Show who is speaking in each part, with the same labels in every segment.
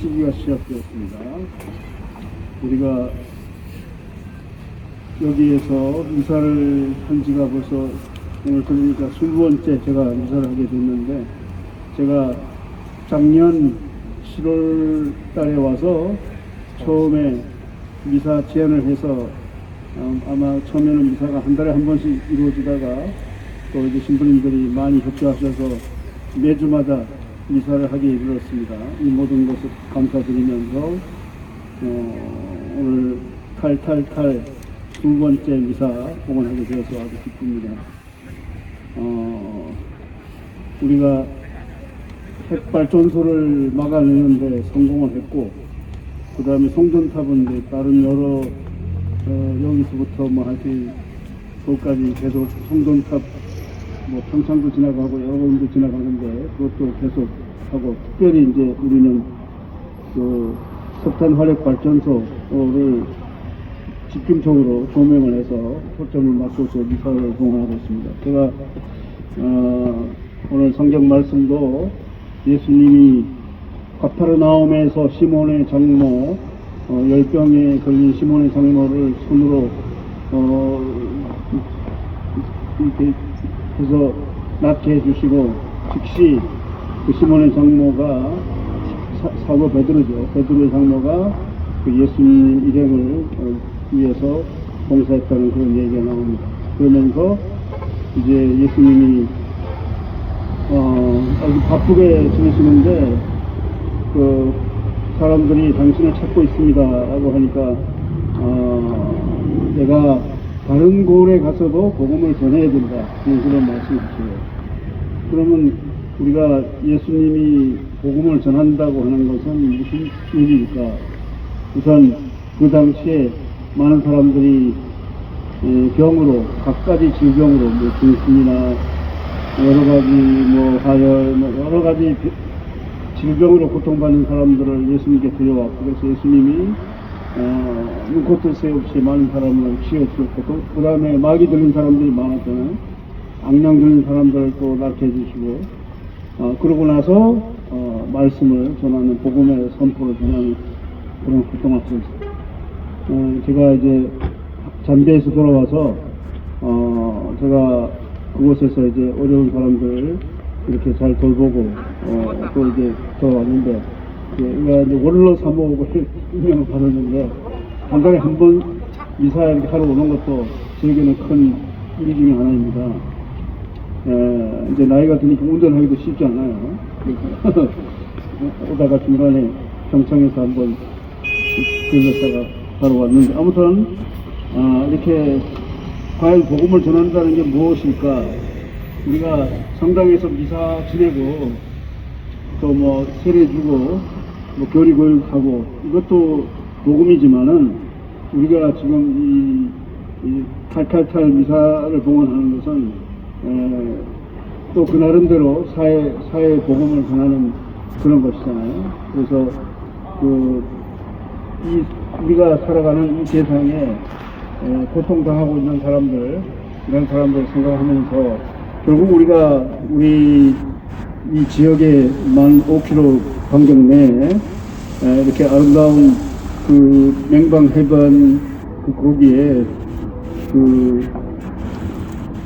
Speaker 1: 시기가 시작되었습니다. 우리가 여기에서 미사를 한 지가 벌써 오늘 그러니까 20번째 제가 미사를 하게 됐는데, 제가 작년 7월 달에 와서 처음에 미사 제안을 해서 아마 처음에는 미사가 한 달에 한 번씩 이루어지다가 또 이제 신부님들이 많이 협조하셔서 매주마다 미사를 하게 이르렀습니다. 이 모든 것을 감사드리면서 오늘 탈탈탈 20번째 미사 봉헌하게 되어서 아주 기쁩니다. 우리가 핵발전소를 막아내는데 성공을 했고, 그 다음에 송전탑은 다른 여러 여기서부터 뭐 하여튼 거기까지 계속 송전탑 뭐 평창도 지나가고 여러 군데 지나가는데 그것도 계속 하고, 특별히 이제 우리는 그 석탄 화력 발전소를 집중적으로 조명을 해서 초점을 맞춰서 미사를 봉헌하고 있습니다. 제가 오늘 성경 말씀도 예수님이 가파르나움에서 시몬의 장모, 열병에 걸린 시몬의 장모를 손으로 이렇게 해서 낫게 해주시고, 즉시 그 시몬의 장모가 사도 베드로죠. 베드로의 장모가 그 예수님 일행을 위해서 봉사했다는 그런 얘기가 나옵니다. 그러면서 이제 예수님이 아주 바쁘게 지내시는데 그 사람들이 당신을 찾고 있습니다 라고 하니까 내가 다른 고을에 가서도 복음을 전해야 된다, 그런 말씀이시죠. 그러면 우리가 예수님이 복음을 전한다고 하는 것은 무슨 일일까? 우선 그 당시에 많은 사람들이 병으로, 각가지 질병으로, 뭐 중풍이나 여러 가지 뭐 하열, 뭐 여러 가지 질병으로 고통받는 사람들을 예수님께 데려왔고, 그래서 예수님이 눈코 뜰 새 없이 많은 사람을 치유해주셨고, 그 다음에 마귀 들린 사람들이 많았잖아요. 악령 들린 사람들을 또 낫게 해주시고, 그러고 나서 말씀을 전하는, 복음의 선포를 전하는 그런 활동을 하고 있습니다. 제가 이제 잠비에서 돌아와서 제가 그곳에서 이제 어려운 사람들 이렇게 잘 돌보고 또 이제 돌아왔는데, 제가 이제 원로 사모를 임명을 받았는데, 한 달에 한 번 미사 이렇게 하러 오는 것도 저에게는 큰 일 중에 하나입니다. 이제 나이가 드니까 운전하기도 쉽지 않아요. 오다가 중간에 평창에서 한번 들렸다가 바로 왔는데, 아무튼 이렇게 과연 복음을 전한다는 게 무엇일까? 우리가 성당에서 미사 지내고 또 뭐 세례 주고 뭐 교리 교육하고 이것도 복음이지만은, 우리가 지금 이 탈탈탈 미사를 봉헌하는 것은 또 그 나름대로 사회 복음을 전하는 그런 것이잖아요. 그래서 우리가 살아가는 이 세상에 고통당하고 있는 사람들, 이런 사람들 생각하면서 결국 우리 이 지역의 만 5km 반경 내에 이렇게 아름다운 그 맹방해변 그 거기에 그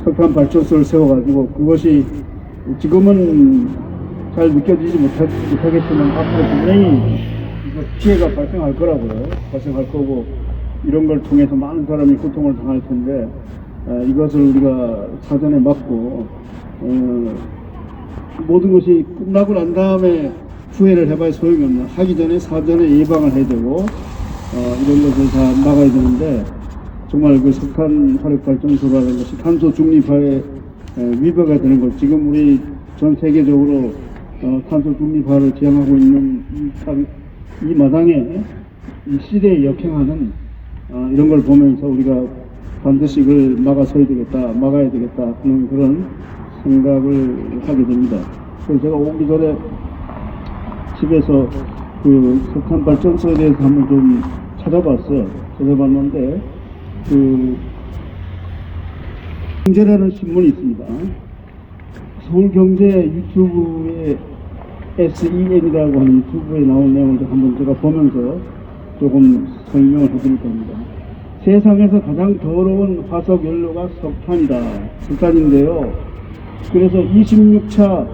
Speaker 1: 석탄 발전소를 세워가지고, 그것이 지금은 잘 느껴지지 못하겠지만 앞으로 분명히 피해가 발생할 거라고요. 발생할 거고, 이런 걸 통해서 많은 사람이 고통을 당할 텐데, 이것을 우리가 사전에 막고 모든 것이 끝나고 난 다음에 후회를 해봐야 소용이 없나. 하기 전에 사전에 예방을 해야 되고 이런 것을 다 막아야 되는데, 정말 그 석탄 화력 발전소라는 것이 탄소 중립화에 위배가 되는 것. 지금 우리 전 세계적으로 탄소 중립화를 지향하고 있는 이 마당에 이 시대에 역행하는 이런 걸 보면서 우리가 반드시 이걸 막아야 되겠다 하는 그런 생각을 하게 됩니다. 그래서 제가 오기 전에 집에서 그 석탄 발전소에 대해서 한번 좀 찾아봤는데, 그 경제라는 신문이 있습니다. 서울경제 유튜브에 SEN이라고 하는 유튜브에 나온 내용을 한번 제가 보면서 조금 설명을 해드릴 겁니다. 세상에서 가장 더러운 화석 연료가 석탄인데요. 그래서 26차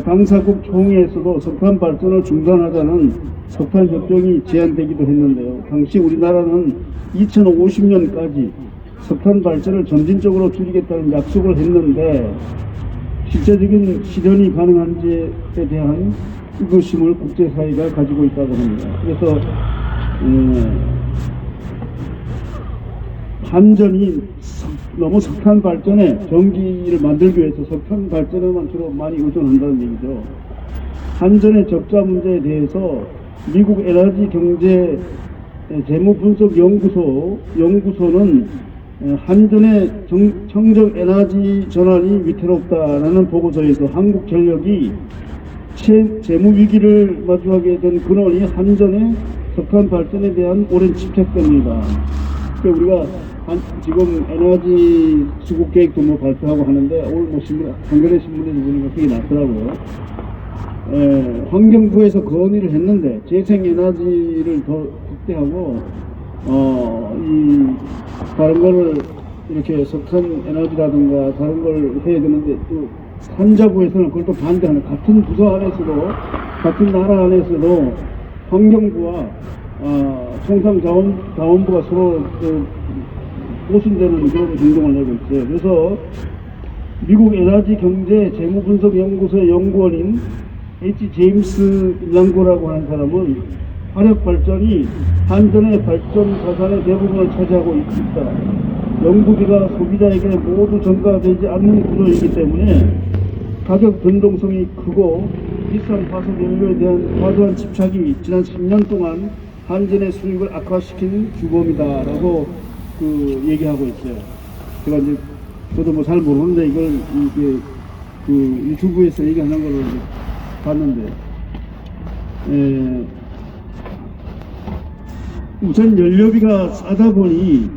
Speaker 1: 당사국 총회에서도 석탄 발전을 중단하자는 석탄 협정이 제안되기도 했는데요. 당시 우리나라는 2050년까지 석탄 발전을 점진적으로 줄이겠다는 약속을 했는데 실제적인 실현이 가능한지에 대한 의구심을 국제사회가 가지고 있다고 합니다. 그래서 한전이 너무 석탄 발전에 전기를 만들기 위해서 석탄 발전에만 주로 많이 의존한다는 얘기죠. 한전의 적자 문제에 대해서 미국 에너지 경제 재무 분석 연구소는 한전의 청정 에너지 전환이 위태롭다라는 보고서에서 한국전력이 재무 위기를 마주하게 된 근원이 한전의 석탄 발전에 대한 오랜 집착 때문이다. 우리가 지금 에너지 수급 계획도 뭐 발표하고 하는데 오늘 뭐 한겨레 신문에서 보니까 그게 났더라고요. 환경부에서 건의를 했는데 재생에너지를 더 확대하고 이 다른 거를 이렇게 석탄 에너지라든가 다른 걸 해야 되는데 또 산자부에서는 그걸 또 반대하는, 같은 부서 안에서도 같은 나라 안에서도 환경부와 총상자원부가 서로 모순되는 그런 행동을 하고 있어요. 그래서 미국 에너지 경제 재무 분석 연구소의 연구원인 H. 제임스 랑고라고 하는 사람은 화력 발전이 한전의 발전 자산의 대부분을 차지하고 있다. 연구비가 소비자에게 모두 전가되지 않는 구조이기 때문에 가격 변동성이 크고 비싼 화석 연료에 대한 과도한 집착이 지난 10년 동안 한전의 수익을 악화시킨 주범이다라고 얘기하고 있어요. 제가 이제 저도 뭐 잘 모르는데 이게 유튜브에서 얘기하는 걸로 이제 봤는데, 우선 연료비가 싸다 보니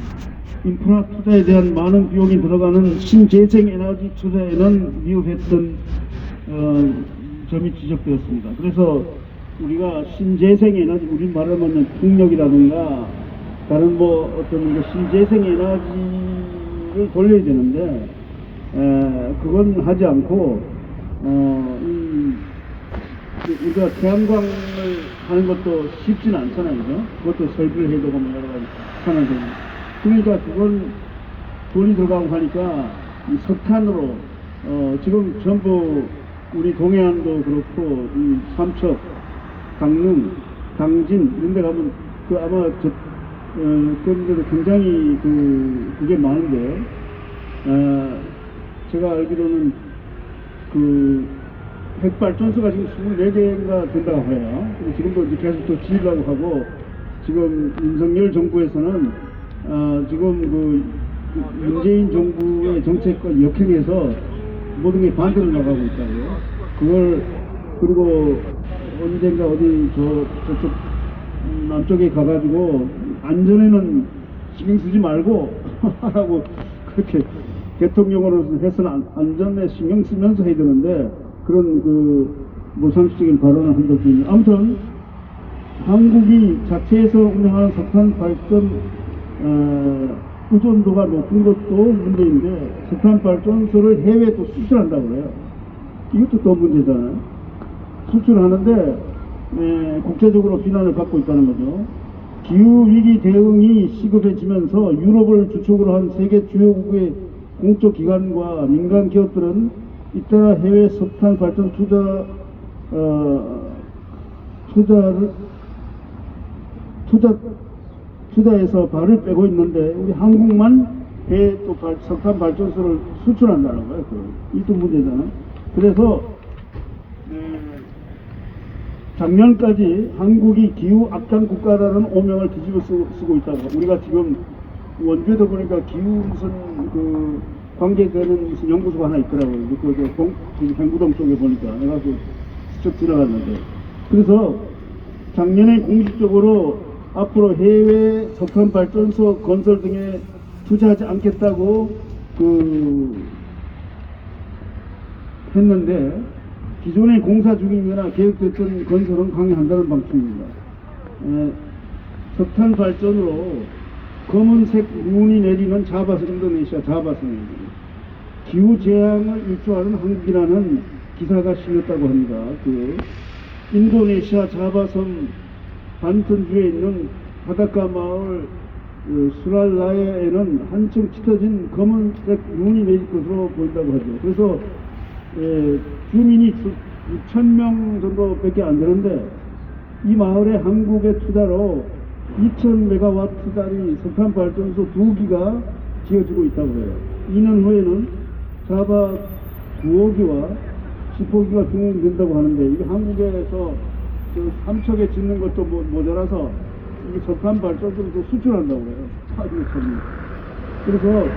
Speaker 1: 인프라 투자에 대한 많은 비용이 들어가는 신재생 에너지 투자에는 위협했던 점이 지적되었습니다. 그래서 우리가 신재생 에너지, 우리 말하면 풍력이라든가 다른 뭐 어떤 신재생 에너지를 돌려야 되는데 그건 하지 않고 우리가 태양광을 하는 것도 쉽지는 않잖아요. 그죠? 그것도 설비를 해야 되고 뭐 여러 가지 하는 데. 그러니까 그건 돈이 들어가고 하니까 이 석탄으로 지금 전부 우리 동해안도 그렇고 이 삼척, 강릉, 당진 이런 데 가면 아마 그런 데도 굉장히 그게 많은데 제가 알기로는 핵발전소가 지금 24개가 된다고 해요. 지금도 이제 계속 또 지으려고 하고, 지금 윤석열 정부에서는 지금 문재인 정부의 정책과 역행해서 모든 게 반대로 나가고 있다고요. 그리고 언젠가 어디 저쪽 남쪽에 가가지고 안전에는 신경 쓰지 말고 하라고 그렇게 대통령으로서 해서는 안전에 신경 쓰면서 해야 되는데 그런 무상식적인 발언을 한 적이 있는데, 아무튼 한국이 자체에서 운영하는 석탄 발전 의존도가 높은 것도 문제인데 석탄 발전소를 해외에 또 수출한다고 그래요. 이것도 또 문제잖아요. 수출하는데 국제적으로 비난을 받고 있다는 거죠. 기후위기 대응이 시급해지면서 유럽을 주축으로 한 세계 주요국의 공적기관과 민간 기업들은 잇따라 해외 석탄 발전 투자에서 발을 빼고 있는데 우리 한국만 해외 또 석탄 발전소를 수출한다는 거예요. 이도 문제잖아요. 그래서 작년까지 한국이 기후 악당 국가라는 오명을 뒤집어 쓰고 있다고. 우리가 지금 원주에도 보니까 기후 무슨 관계되는 무슨 연구소가 하나 있더라고요. 경구동 쪽에 보니까 내가 스쳐 지나갔는데, 그래서 작년에 공식적으로 앞으로 해외 석탄 발전소 건설 등에 투자하지 않겠다고 했는데 기존에 공사 중이거나 계획됐던 건설은 강행한다는 방침입니다. 석탄 발전으로 검은색 눈이 내리는 자바섬, 인도네시아 자바섬입니다. 기후 재앙을 일조하는 한국이라는 기사가 실렸다고 합니다. 그 인도네시아 자바섬 반턴주에 있는 바닷가 마을 수랄라야에는 한층 짙어진 검은색 눈이 내릴 것으로 보인다고 하죠. 그래서 주민이 6,000명 정도밖에 안 되는데 이 마을에 한국의 투자로 2,000메가와트짜리 석탄 발전소 2기가 지어지고 있다고 해요. 2년 후에는 자바 9호기와 10호기가 준공된다고 하는데 이게 한국에서 그 삼척에 짓는 것도 모자라서 이 석탄 발전소를 또 수출한다고 해요. 그래서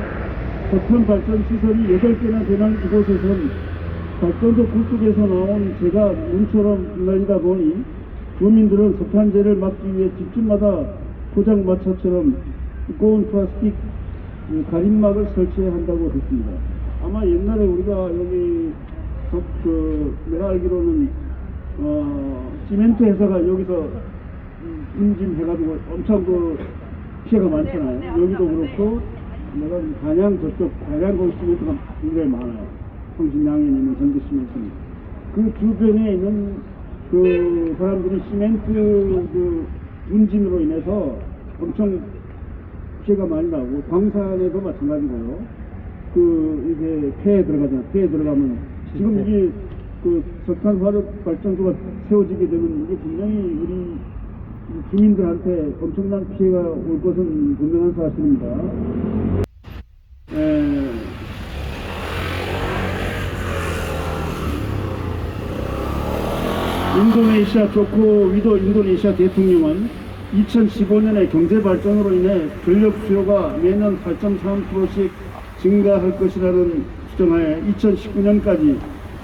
Speaker 1: 석탄 발전 시설이 8개나 되는 이곳에선 발전소 굴뚝에서 나온 재가 눈처럼 날리다 보니 주민들은 석탄재를 막기 위해 집집마다 포장마차처럼 두꺼운 플라스틱 가림막을 설치해야 한다고 했습니다. 아마 옛날에 우리가 여기 내가 알기로는 시멘트 회사가 여기서 임진해가지고 엄청 피해가 많잖아요. 여기도 그렇고 내가 단양 저쪽 단양 거기 시멘트가 굉장히 많아요. 성신양에 있는 전기 시멘트는 그 주변에 있는 그 사람들이 시멘트 그 운진으로 인해서 엄청 피해가 많이 나고 광산에도 마찬가지고요. 이게 폐에 들어가잖아. 폐에 들어가면 지금 이게 그 석탄 화력 발전소가 세워지게 되면 이게 분명히 우리 주민들한테 엄청난 피해가 올 것은 분명한 사실입니다. 인도네시아 조코 위도 인도네시아 대통령은 2015년에 경제발전으로 인해 전력 수요가 매년 8.3%씩 증가할 것이라는 추정하에 2019년까지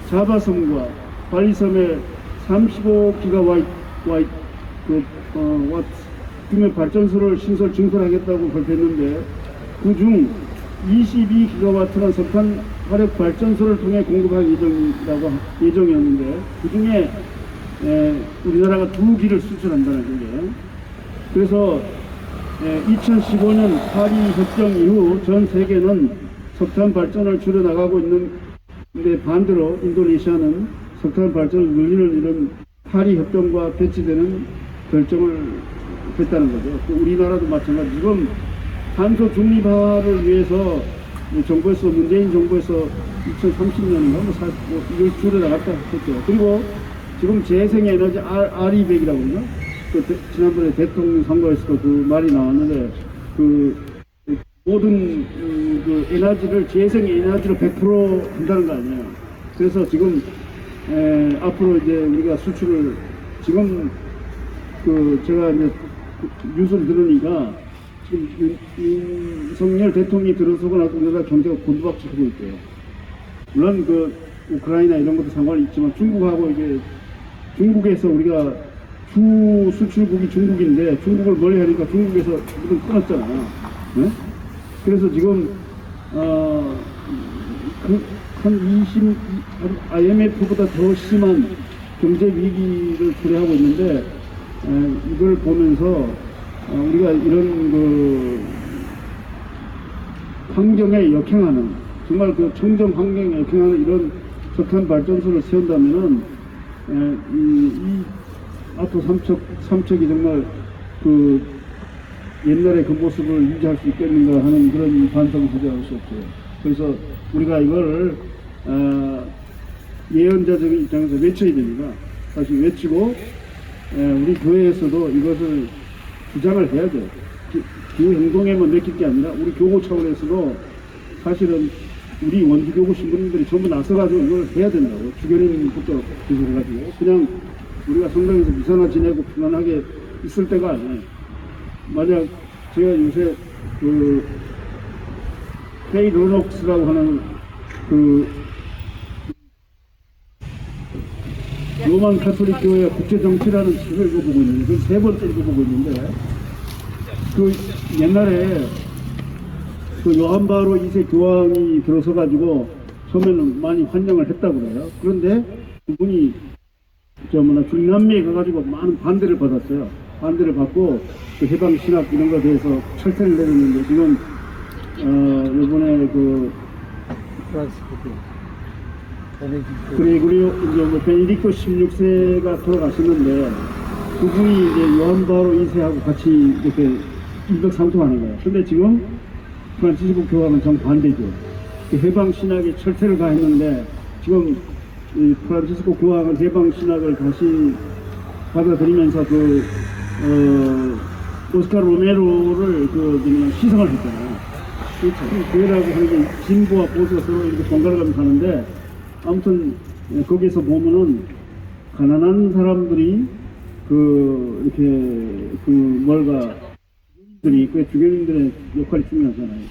Speaker 1: 자바섬과 발리섬에 35기가와트 규모 발전소를 증설하겠다고 발표했는데 그중 22기가와트는 석탄 화력 발전소를 통해 공급할 예정이었는데 그 중에 우리나라가 2기를 수출한다는 거예요. 그래서 2015년 파리 협정 이후 전 세계는 석탄 발전을 줄여나가고 있는데 반대로 인도네시아는 석탄 발전을 늘리는 이런 파리 협정과 배치되는 결정을 했다는 거죠. 우리나라도 마찬가지. 지금 탄소 중립화를 위해서 정부에서 문재인 정부에서 2030년인가 이걸 줄여나갔다 했죠. 그리고 지금 재생에너지 R200이라고 그러죠. 지난번에 대통령 선거에서도 그 말이 나왔는데 모든 그 에너지를 재생 에너지로 100% 한다는 거 아니에요. 그래서 지금 앞으로 이제 우리가 수출을 지금 제가 이제 뉴스를 들으니까 지금 윤석열 대통령이 들어서고 나서 우리나라 경제가 곤두박질하고 있대요. 물론 우크라이나 이런 것도 상관이 있지만 중국하고 이게 중국에서 우리가 주 수출국이 중국인데 중국을 멀리 하니까 중국에서 이건 끊었잖아요. 네? 그래서 지금 IMF보다 더 심한 경제 위기를 초래하고 있는데 이걸 보면서 우리가 이런 환경에 역행하는 정말 청정 환경에 역행하는 이런 석탄 발전소를 세운다면은 앞으로 삼척이 정말 옛날의 그 모습을 유지할 수 있겠는가 하는 그런 반성을 하지 않을 수 없어요. 그래서 우리가 이걸 예언자적인 입장에서 외쳐야 됩니다. 다시 외치고 우리 교회에서도 이것을 주장을 해야 돼요. 기후행동에만 맡길 게 아니라 우리 교구 차원에서도 사실은 우리 원주교구 신부님들이 전부 나서가지고 이걸 해야 된다고. 주교님부터 비롯해가지고 그냥 우리가 성당에서 미사나 지내고 편안하게 있을 때가 아니에요. 만약 제가 요새 페이 로녹스라고 하는 로만 카톨릭 교회 국제정치라는 책을 읽어보고 있는데 그 세 번째 읽어보고 있는데 옛날에 요한 바오로 2세 교황이 들어서 가지고 처음에는 많이 환영을 했다고 그래요. 그런데 그분이 중남미에 가가지고 많은 반대를 받았어요. 반대를 받고 그 해방 신학 이런 거에 대해서 철퇴를 내렸는데 지금 이번에 그 그리고요 이제 뭐 베네딕토 16세가 돌아가셨는데 그분이 이제 요한 바오로 2세하고 같이 이렇게 일맥상통하는 거예요. 근데 지금 프란치스코 교황은 정반대죠. 그 해방 신학에 철퇴를 가했는데 지금 이 프란치스코 교황은 해방 신학을 다시 받아들이면서 오스카 로메로를 시성을 했잖아요. 그 교회라고 하는 게 진보와 보수가 서로 이렇게 번갈아 가면서 하는데 아무튼 거기서 보면은 가난한 사람들이 이렇게 주교님들의 역할이 중요하잖아요.